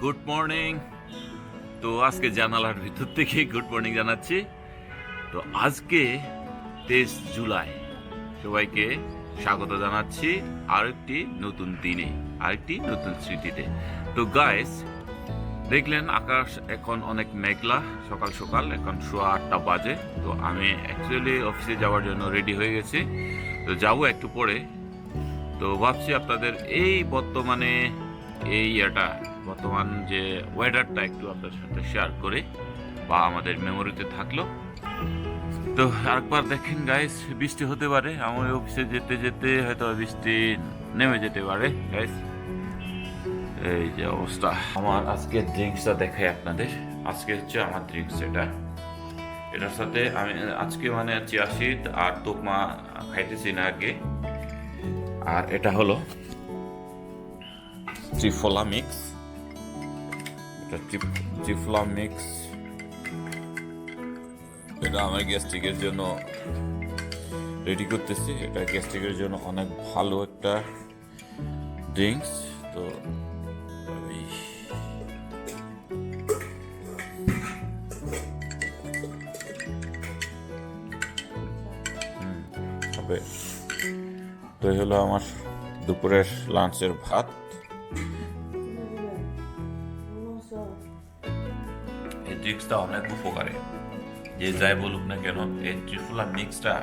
Good morning. তো আজকে জানালার ভিতর থেকে গুড মর্নিং জানাচ্ছি। তো আজকে 23 জুলাই, সবাইকে স্বাগত জানাচ্ছি আরেকটি নতুন দিনে, আরেকটি নতুন স্মৃতিতে। তো গাইস, দেখলেন আকাশ এখন অনেক মেঘলা, সকাল সকাল এখন 8:15 বাজে। তো আমি অ্যাকচুয়ালি অফিসে যাওয়ার জন্য রেডি হয়ে গেছি। তো যাবো একটু পরে। তো ভাবছি আপনাদের এই বর্তমানে বর্তমান যে ওয়েদারটা একটু আপনাদের সাথে শেয়ার করে, বা আমাদের মেমোরিতে থাকলো। তো আরেকবার দেখেন গাইস, বৃষ্টি হতে পারে, আমার অফিসে যেতে যেতে হয়তো বৃষ্টি নেমে যেতে পারে গাইস। এই যে অবস্থা। আমার আজকের ড্রিঙ্কসটা দেখাই আপনাদের। আজকে হচ্ছে আমার ড্রিঙ্কস, এটার সাথে আমি আজকে মানে চিয়া সিড আর তোকমা খাইতেছি না আগে। আর এটা হলো ত্রিফলা মিক্স। এটা ত্রিফলা মিক্স, এটা আমার গ্যাস্ট্রিকের জন্য রেডি করতেছি। এটা গ্যাস্ট্রিকের জন্য অনেক ভালো একটা ড্রিঙ্কস। তো হবে। তো এই হলো আমার দুপুরের লাঞ্চের ভাত। এই ড্রিঙ্কসটা অনেক উপকারী, যে যাই বলুক না কেন। এই ত্রিফলা মিক্সটা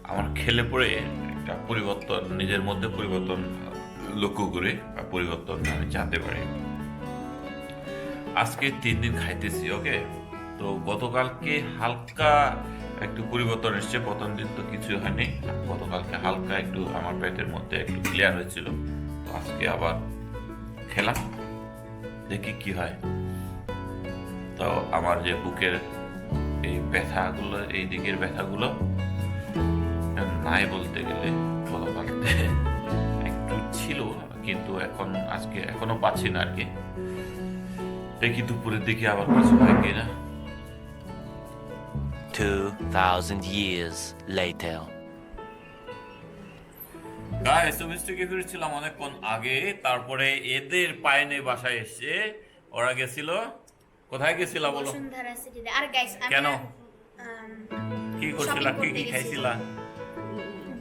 আমার খেলে পরে একটা পরিবর্তন, নিজের মধ্যে পরিবর্তন লক্ষ্য করে বা পরিবর্তন আমি জানতে পারি। আজকে 3 দিন খাইতেছি, ওকে। তো গতকালকে হালকা একটু পরিবর্তন এসছে, প্রথম দিন তো কিছু হয়নি। গতকালকে হালকা একটু আমার পেটের মধ্যে একটু ক্লিয়ার হয়েছিল। তো আজকে আবার খেলাম, দেখি কি হয়। তো আমার যে বুকের এই ব্যথাগুলো, এই দিকের ব্যথাগুলো নাই বলতে গেলে গতকালকে একটু ছিল, কিন্তু আজকে এখনো পাচ্ছি না আর কি। দেখি দুপুরের দিকে আবার কিছু হয় কিনা। 2000 years later. গাইস, অফিস থেকে ফিরছিলাম অনেকক্ষণ আগে। তারপরে এদের পায়নে বাসায় এসে ওরা গেছিল, কোথায় গেছিল বলো? বসুন্ধরা সিটিতে। আর গাইস, কেন, কি করছিলা, কি কি খাইছিলা?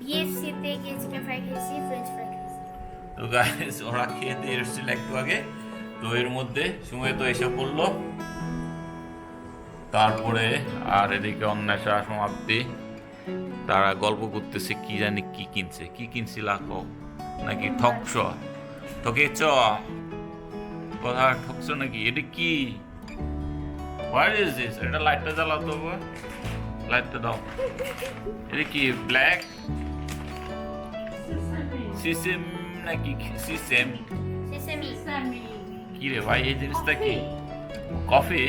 বিএফসি তে গিয়ে চিকেন ফ্রাই খাইছি, ফ্রেঞ্চ ফ্রাই খাইছি। তো গাইস, ওরা খেতে এসেছিল একটু আগে। তো এর মধ্যে সময় তো এসে পড়লো। তারপরে আর এদিকে অন্বেষা সমাপ্তি, তারা গল্প করতেছে কি জানি কি কিনছে। কি কিনছিল নাকি ঠকছ, ঠকেছ, কথা ঠকছ নাকি? এটা কি, হোয়াট ইজ দিস? এটা লাইটটা জ্বালাও তো, লাইটটা দাও। এটা কি ব্ল্যাক সিসেম নাকি সিসেম? সেসেমি। কি রে ভাই, এই জিনিসটা কি? কফি?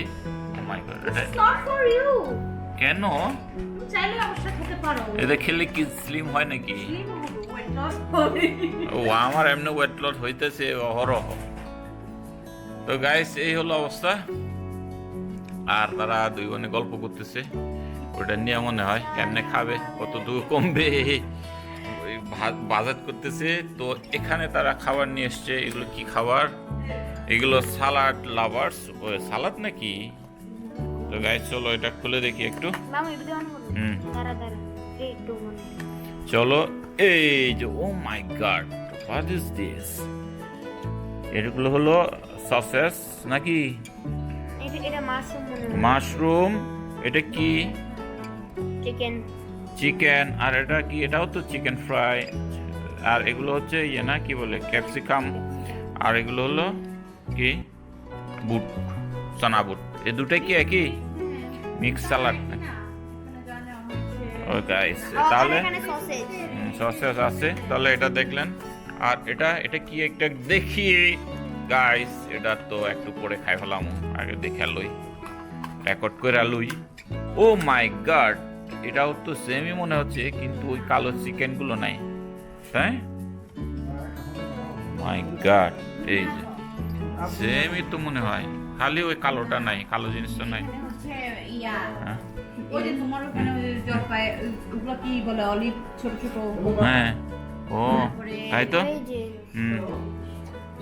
মাই গড, এটা নট ফর ইউ। কেন? চাইলে অবশ্য খেতে পারো। এটা খেলে কি স্লিম হয় নাকি? স্লিম হবে, ওয়েট লস হবে। ও, আমার এমনি ওয়েট লস হইতেছে অহরহ। তো গাইস, এই হলো অবস্থা। আর তারা দুই বোনে গল্প করতেছে, ওটা নিয়ে মনে হয় কেমনে খাবে, কতটুকু কমবে, ওই বাজার করতেছে। তো এখানে তারা খাবার নিয়ে এসছে। এগুলো কি খাবার? এগুলো সালাড লাভার্স, ওই সালাদ নাকি? তো গাইস, চলো এটা খুলে দেখি একটু। মামু এই ভিডিও অন করো। দাঁড়া এই একটু মনে। চলো, এই যে, ও মাই গড, হোয়াট ইজ দিস? এগুলো হলো সসেস নাকি? এটা মাশরুম মনে হয়। মাশরুম। এটা কি? চিকেন। চিকেন। আর এটা কি? এটাও তো চিকেন ফ্রাই। আর এগুলো হচ্ছে না, কি বলে, ক্যাপসিকাম। আর এগুলো হলো কি, বুট, চানা বুট। এই দুটাই কি একই মিক্স সালাড? ও গাইস, তাহলে এখানে সসেজ। সসেস আছে। তাহলে এটা দেখলেন। আর এটা কি একটা দেখি গাইস, এটা তো একটু পরে খাই ফেলাম, আগে দেখে লই, রেকর্ড করে লই। ও মাই গড, এটাও তো সেমই মনে হচ্ছে, কিন্তু ওই কালো চিকেন গুলো নাই, তাই? মাই গড, এই যে সেমই তো মনে হয়, খালি ওই কালোটা নাই, কালো জিনিসটা নাই। হ্যাঁ, ওই যে তোমার ওখানে ওই জলপাই ওগুলো কি বলে, অলিভ ছোট ছোট। হ্যাঁ, ও তাই তো। এই যে হুম,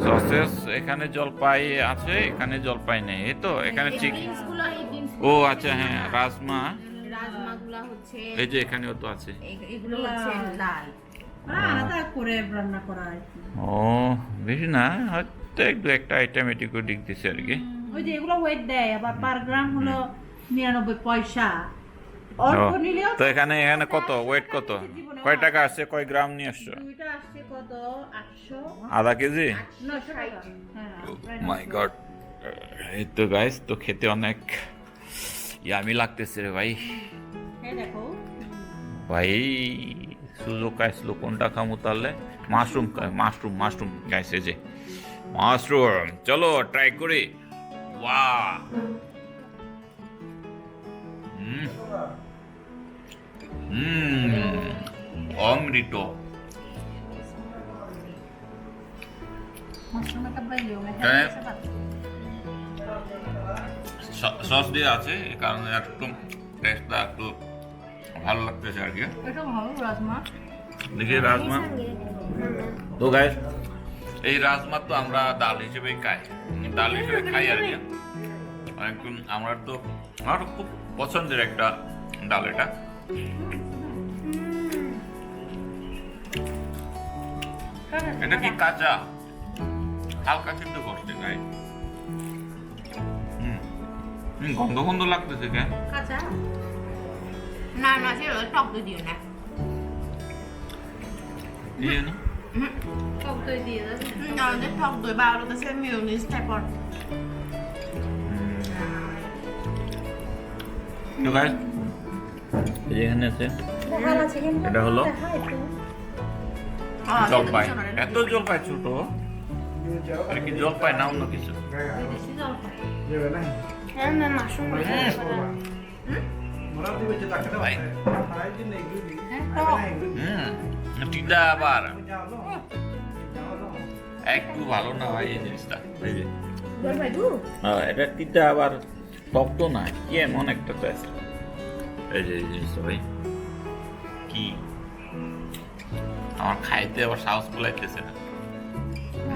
সসেস, এখানে জলপাই আছে, এখানে জলপাই নেই, এই তো এখানে চিকেন। বিনসগুলো এই বিনস ও আচ্ছা, হ্যাঁ রাজমা, রাজমাগুলো হচ্ছে এই যে এখানেও তো আছে। এগুলো হচ্ছে লাল। আলাদা করে রান্না করা আর কি। ও বেশি না, হয়তো একটু একটা আইটেম এটিকে দিক দিছে আর কি। ওই যে এগুলো ওয়েট দেয়, আবার পার গ্রাম হলো 99 পয়সা। অল্প ও, নিলেও তো এখানে এখানে কত ওয়েট কত, কয় টাকা আসছে, কয় গ্রাম নিয়ে আসছো? দুইটা আসছে কত 800 আধা কেজি? 900 টাকা। হ্যাঁ প্রায় মাই 900 গড। এই তো গাইস, তো খেতে অনেক ইয়ামি লাগতেছে রে ভাই। এই দেখো ভাই সুযোগ আসলো, কোনটা খামু তাহলে? মাশরুম, মাশরুম মাশরুম গাইস, এই যে মাশরুম, চলো ট্রাই করি। ওয়াও, অমৃত। মাশরুম একটা বাইলেও হ্যাঁ। সস দিয়ে আছে, এই কারণে একটু টেস্টটা একটু ভালো লাগতেছে আর কি। এটা ভালো রাজমা। দেখি রাজমা। তো গাইস, এই রাজমা তো আমরা ডাল হিসেবে খাই, ডাল হিসেবে খাই আর কি। একদম আমার তো খুব পছন্দের একটা ডাল এটা। এটা কি কাঁচা? হালকা সিদ্ধ করছে গাই। গন্ধ গন্ধ লাগতেছে কেন? কাঁচা না না, সে টক দই দিও না। দিয়ে না? টক দই দিয়ে দেবে। না, ওদের টক দই বা ওর কাছে মিউনিস টাইপের। তো গাইস, এই যে এখানে আছে, এটা হলো জলপাই। এত জলপাই ছোট, আর কি জলপাই না অন্য কিছু? বেশি জল খায়। হ্যাঁ ম্যাম, মাশরুম ভাই হ্যাঁ টক। টিটা আবার একটু ভালো না ভাই এই জিনিসটা। এই যে এটা টিটা আবার টক তো না, কি এমন একটা টেস্ট। এই যে এই জিনিসটা ভাই কি, আমার খাইতে আবার সাহস কুলাইতেছে না।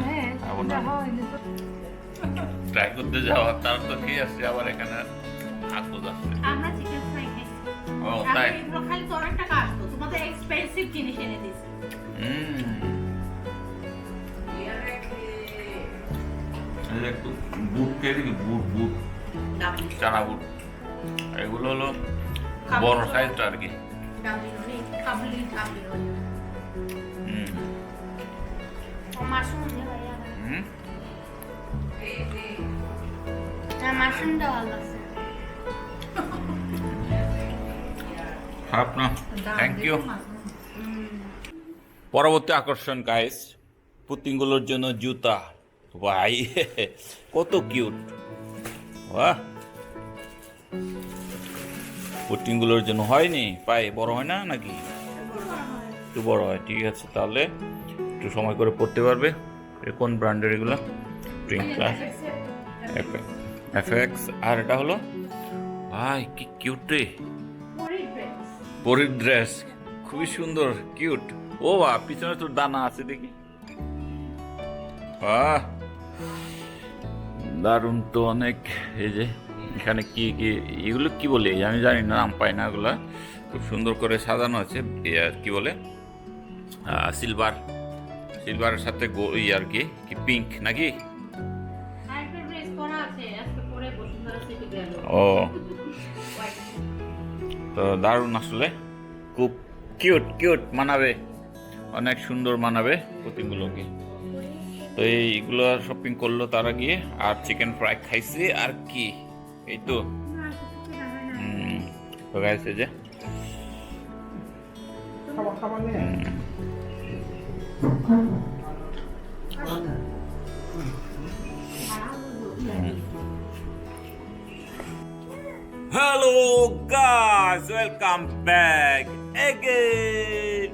হ্যাঁ খাবো না। এটা হয় না তো। ট্রাই করতে যাওয়া, তার তো কি আসছে আবার এখানে আকু যাচ্ছে। আমরা চিকেন ফ্রাই খাইছি। ও তাই? এগুলো খালি তো অনেক টাকা আসতো, তোমাদের এক্সপেন্সিভ জিনিস এনে দিয়েছে। এই যে একটু বুট খেয়ে দেখি, বুট বুট চানা বুট, এগুলো হলো বড় সাইজটা আর কি। কাবলি হুম মাশরুম দিয়ে ভাই আর হুম মাশরুমটা ভালো লাগছে। খারাপ না, থ্যাংক ইউ। পরবর্তী আকর্ষণ গাইস, পুতিনগুলোর জন্য জুতা। ভাই কত কিউট, বাহ। পুতিনগুলোর জন্য হয়নি, পায়ে বড় হয় না নাকি? একটু বড় হয়, ঠিক আছে, তাহলে একটু সময় করে পড়তে পারবে। কোন ব্র্যান্ডের এগুলো? Print class, FX. আর এটা হলো ভাই কি কিউট রে, পরীর ড্রেস, খুবই সুন্দর কিউট। ও বা পিছনে তোর দানা আছে দেখি, বাহ দারুণ তো অনেক। এই যে এখানে কি কি এগুলো কি বলে আমি জানি না, নাম পাই না এগুলা। খুব সুন্দর করে সাজানো আছে, কি বলে সিলভার, সিলভারের সাথে আর কি কি পিঙ্ক নাকি? আরেকটা ড্রেস পরা আছে, আজকে পরে বসুন্ধরা সিটি গেল। ও তো দারুণ, আসলে খুব কিউট কিউট, মানাবে, অনেক সুন্দর মানাবে পুতিনগুলোকে। তো এইগুলো শপিং করলো তারা গিয়ে, আর চিকেন ফ্রাই খাইছে আর কি, এই তো। তো গাইছে যে hello guys, welcome back again.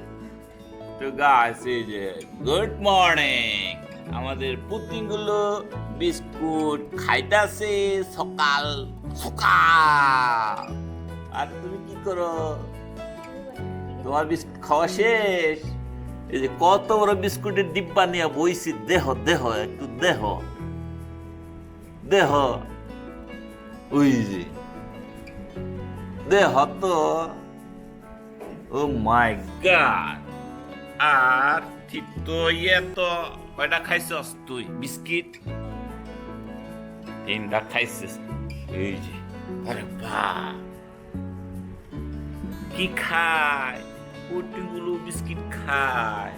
তো গাইস এই যে গুড মর্নিং, আমাদের পুতিনগুলো বিস্কুট খাইতাছে সকাল সকাল। আর তুমি কি করো? তোমার বিস্কুট খাওয়া শেষ? এই যে কত বড় বিস্কুটের ডিব্বা নিয়ে বইছি, দেহ দেহ একটু দেহ দেহ, ওই যে দেহ তো, ও মাই গড। আর ঠিক তো ইয়ে তো কয়টা খাইছস তুই বিস্কিট? 3টা খাইছিস। এই যে আরে বাহ, কি খায় পুটিগুলো, বিস্কিট খায়।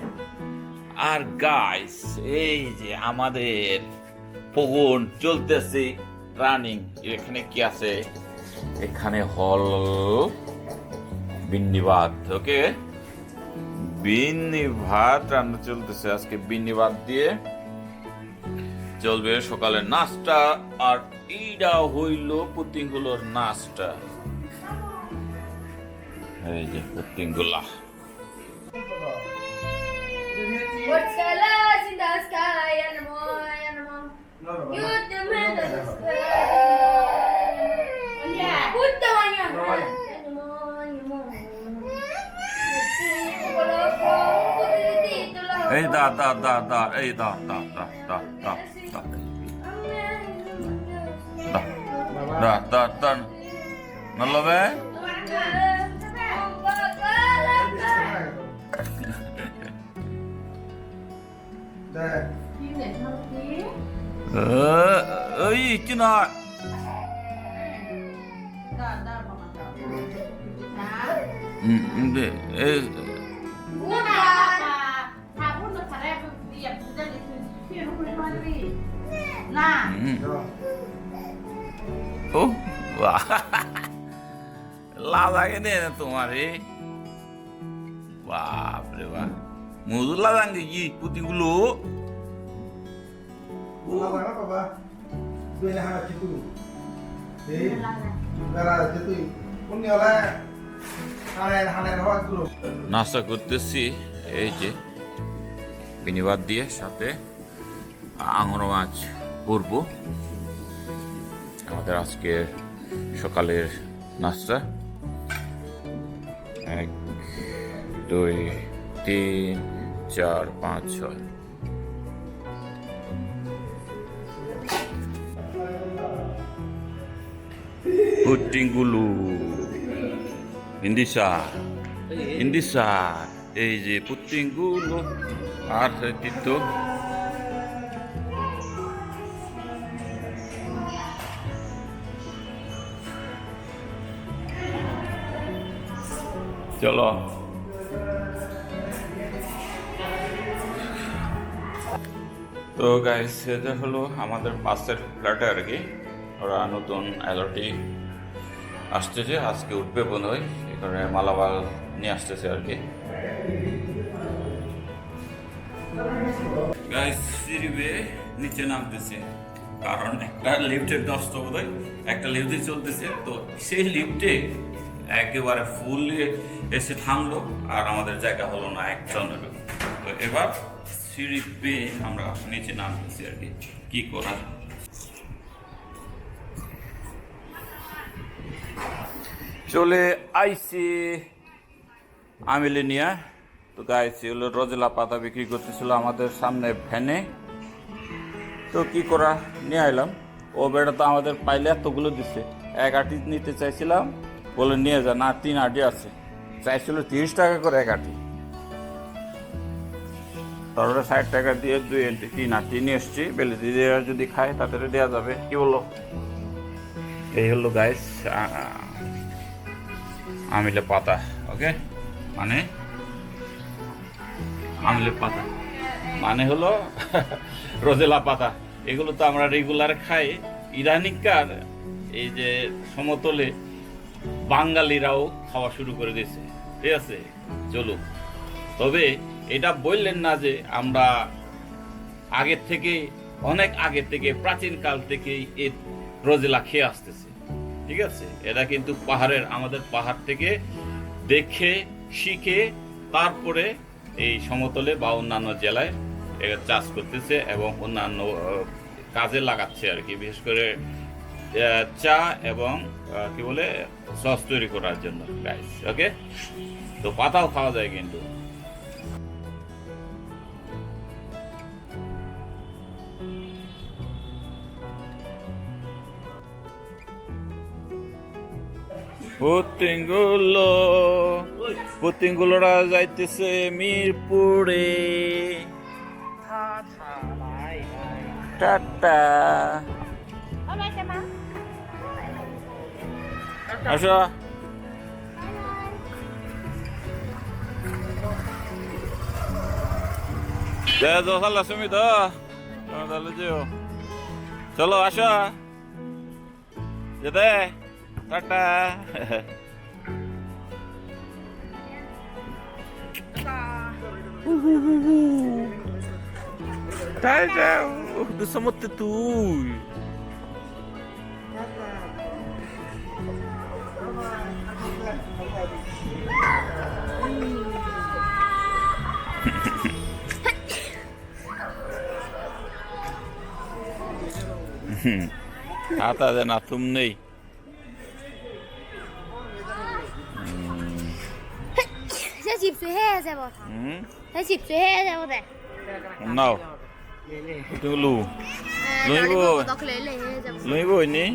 আর গাইস এই যে আমাদের পগন চলতেছে রানিং। এখানে কি আছে? এখানে হল বিন্নি ভাত। ওকে, বিন্নি ভাত রান্না চলতেছে আজকে। বিন্নি ভাত দিয়ে চলবে সকালের নাস্তা। আর এইটা হইল পুতিংগুলোর নাস্তা। এই যে পুতিংগুলা। What's colors in the sky and more and more? You the man in the sky. Yeah. Put the one on. And more. এই দা দা দা দা, এই দা দা দা দা দা দা দা দা দা নলবে। ওই কি না ও লাগাগে দে তোমারে, বাপরে বাপ, মজুর লাগাঙ্গে কি পুতিগুলো। নাস্তা করতেছি এই যে বিনিবাদ দিয়ে, সাথে আঙুর মাছ করবো। আমাদের আজকের সকালের নাস্তা। 1 2 3 4 5 6। পুটিংগুলো ইন্দিসা ইন্দিসা, এই যে পুটিংগুলো। আর তো চলো তো গাইস, এটা হলো আমাদের পাশের ফ্ল্যাটে আর কি। ওরা নতুন অ্যালটি আসতেছে, আজকে উঠবে মনে হয়। এখানে মালামাল নিয়ে আসতেছে আর কি। গাইস সিঁড়ি বেয়ে নিচে নামতেছে, কারণ একটা লিফটের দশটা বোধ হয় একটা লিফটে চলতেছে। তো সেই লিফটে একেবারে ফুল এসে থামলো, আর আমাদের জায়গা হলো না একজনেরও। তো এবার সিঁড়ি বেয়ে আমরা নিচে নামতেছি আর কি করার। চলে আইসি আমিলিনিয়া। তো গাইছি হলো রোজেলা পাতা বিক্রি করতেছিল আমাদের সামনে ভ্যানে। তো কি করা, নিয়ে আইলাম। ও বেটা তো আমাদের পাইলে এতগুলো দিচ্ছে। 1 আঁটি নিতে চাইছিলাম, বলে নিয়ে যা। না, 3 আঁটি আছে। চাইছিল 30 টাকা করে 1 আঁটি। তারপরে 60 টাকা দিয়ে 3 আঁটি নিয়ে এসছি। বেলে দিয়ে যদি খায় তাদের দেওয়া যাবে, কি বলো? এই হলো গাইস আমিলে পাতা। ওকে, মানে আমিলে পাতা মানে হলো রোজেলা পাতা। এগুলো তো আমরা রেগুলার খাই। ইদানিংকার এই যে সমতলে বাঙালিরাও খাওয়া শুরু করে দিয়েছে, ঠিক আছে? চলুন, তবে এটা বললেন না যে আমরা আগের থেকে, অনেক আগের থেকে, প্রাচীন কাল থেকেই এই রোজেলা খেয়ে আসতেছে, ঠিক আছে? এটা কিন্তু আমাদের পাহাড় থেকে দেখে শিখে তারপরে এই সমতলে বা অন্যান্য জেলায় এটা চাষ করতেছে এবং অন্যান্য কাজে লাগাচ্ছে আর কি। বিশেষ করে চা এবং কি বলে সস তৈরি করার জন্য গাইস। ওকে, তো পাতাও খাওয়া যায় কিন্তু। পুতিংগুলোরা যাইতেছে মিরপুরে। টাটা। আসো। চলো সুমিত, তাহলে যেও। চলো আসো যেতে। Tata. Tata. Gusto mo tutuy. Ata din atum nei. Sẽ chịp suy he ra bò. Sẽ chịp suy he ra bò này. Nào. Tunggu lu. Lu ibu. Tao lấy he ra bò. Lu ibu ini.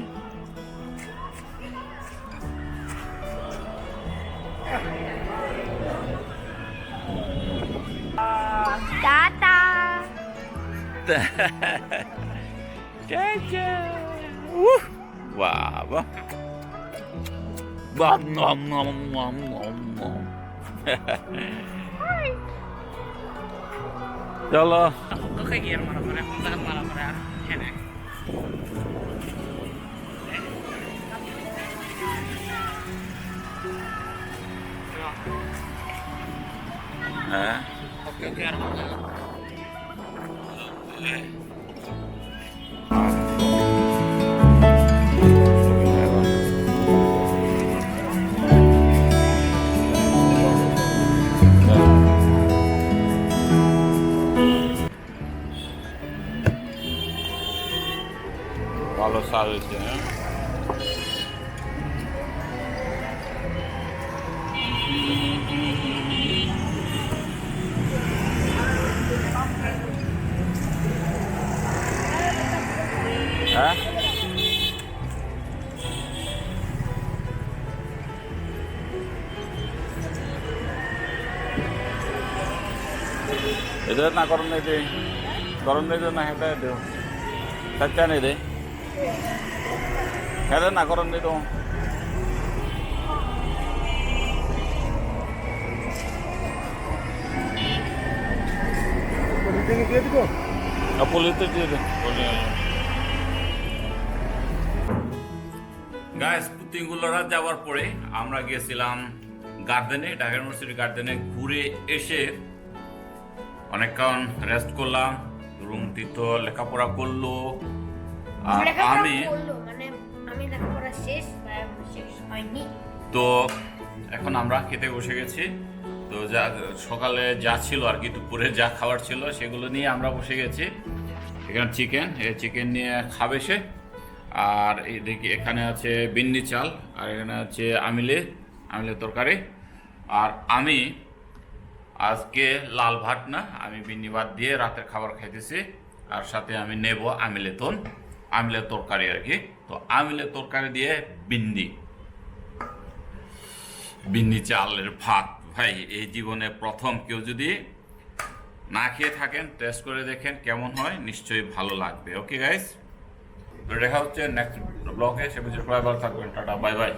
Tata. Caca. Wah, wah. Bam nom nom nom nom nom. Chalo. Có cái gì mà nó không ra mà ra thế này. Hả? Ok rồi. ভালো স্বাদ হয়েছে, হ্যাঁ? Itu na koron na ito. Koron na ito na hita ito. Tatya na ito. Hita na koron na ito. Politik dia. Guys পুতিংগুলোরা যাওয়ার পরে আমরা গিয়েছিলাম গার্ডেনে, ঢাকা ইউনিভার্সিটি গার্ডেনে। ঘুরে এসে অনেকক্ষণ রেস্ট করলাম, রুমটি তো লেখাপড়া করলো। আর আমি লেখাপড়া শেষ হয়নি। তো এখন আমরা খেতে বসে গেছি। তো যা সকালে যা ছিল আর কি, দুপুরে যা খাবার ছিল সেগুলো নিয়ে আমরা বসে গেছি। এখানে চিকেন নিয়ে খাবে সে। আর এদিকে এখানে আছে বিন্নি চাল, আর এখানে আছে আমিলের তরকারি। আর আমি আজকে লাল ভাত না, আমি বিন্নি ভাত দিয়ে রাতের খাবার খাইতেছি। আর সাথে আমি নেব আমিলের তরকারি আর কি। তো আমিলের তরকারি দিয়ে বিন্নি চালের ভাত। ভাই, এই জীবনে প্রথম কেউ যদি না খেয়ে থাকেন, টেস্ট করে দেখেন কেমন হয়, নিশ্চয়ই ভালো লাগবে। ওকে গাইস, দেখা হচ্ছে নেক্সট ব্লগে। সে বুঝে সবাই ভালো থাকবেন। Tata, bye bye.